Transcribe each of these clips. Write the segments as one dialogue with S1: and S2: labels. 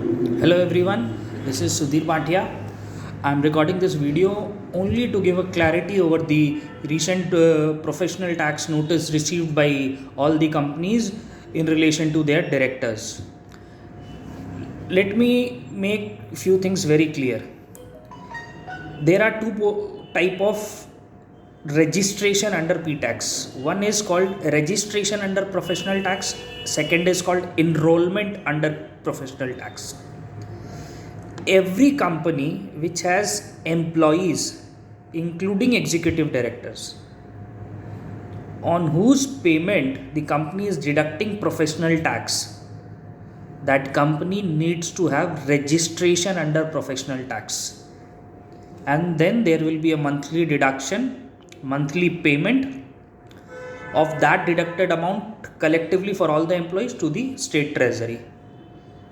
S1: Hello everyone, this is Sudhir Bhatia. I am recording this video only to give a clarity over the recent professional tax notice received by all the companies in relation to their directors. Let me make few things very clear. There are two type of registration under P-tax. One is called registration under professional tax. Second is called enrollment under professional tax. Every company which has employees, including executive directors, on whose payment the company is deducting professional tax, that company needs to have registration under professional tax. And then there will be a monthly deduction, monthly payment of that deducted amount collectively for all the employees to the state treasury.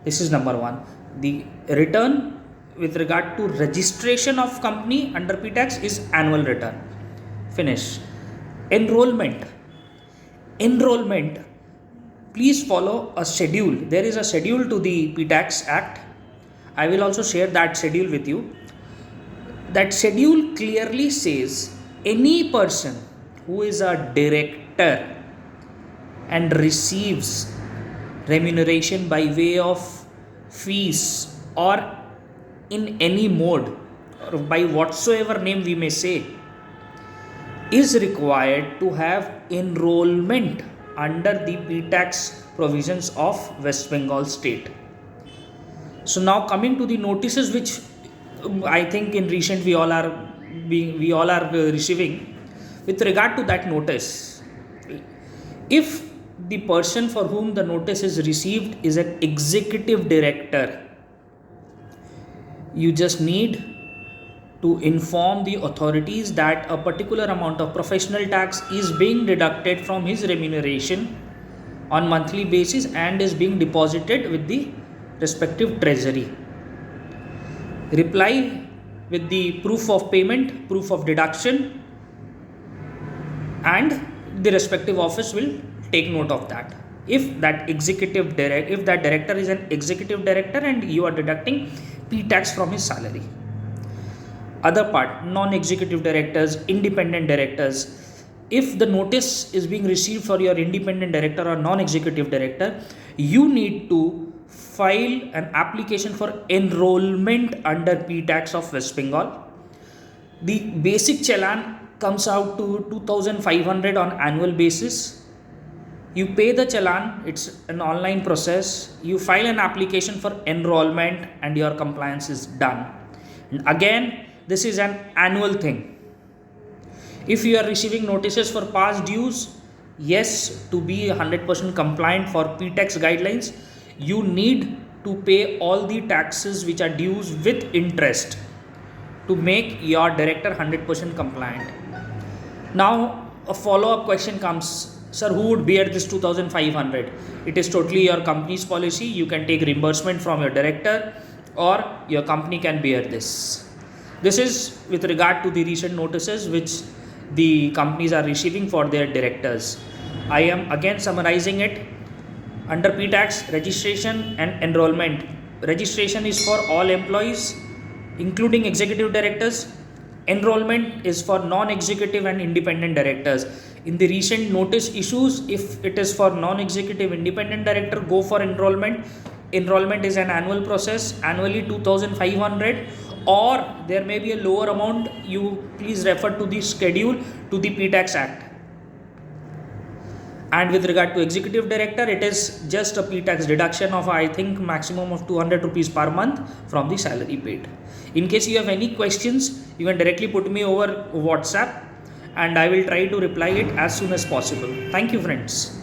S1: This is number one. The return with regard to registration of company under P-tax is annual return. Finish. Enrollment. Please follow a schedule. There is a schedule to the P-tax Act. I will also share that schedule with you. That schedule clearly says any person who is a director and receives remuneration by way of fees or in any mode or by whatsoever name we may say, is required to have enrollment under the P-tax provisions of West Bengal state. So now coming to the notices which I think in recent we all are receiving. With regard to that notice, if the person for whom the notice is received is an executive director, you just need to inform the authorities that a particular amount of professional tax is being deducted from his remuneration on monthly basis and is being deposited with the respective treasury. Reply with the proof of payment, proof of deduction, and the respective office will take note of that. If that director is an executive director and you are deducting P-tax from his salary. Other part, non-executive directors, independent directors. If the notice is being received for your independent director or non-executive director, you need to file an application for enrollment under P-tax of West Bengal. The basic challan comes out to 2,500 on annual basis. You pay the challan, it's an online process. You file an application for enrollment and your compliance is done. And again, this is an annual thing. If you are receiving notices for past dues, yes, to be 100% compliant for P-tax guidelines, you need to pay all the taxes which are dues with interest to make your director 100% compliant. Now a follow-up question comes, sir, who would bear this 2,500? It is totally your company's policy. You can take reimbursement from your director or your company can bear this. This is with regard to the recent notices which the companies are receiving for their directors. I am again summarizing it. Under P-tax, registration and enrollment. Registration is for all employees, including executive directors. Enrollment is for non-executive and independent directors. In the recent notice issues, if it is for non-executive independent director, go for enrollment. Enrollment is an annual process, annually 2,500, or there may be a lower amount. You please refer to the schedule to the P-tax Act. And with regard to executive director, it is just a P-tax deduction of I think maximum of 200 rupees per month from the salary paid. In case you have any questions, you can directly put me over WhatsApp and I will try to reply it as soon as possible. Thank you, friends.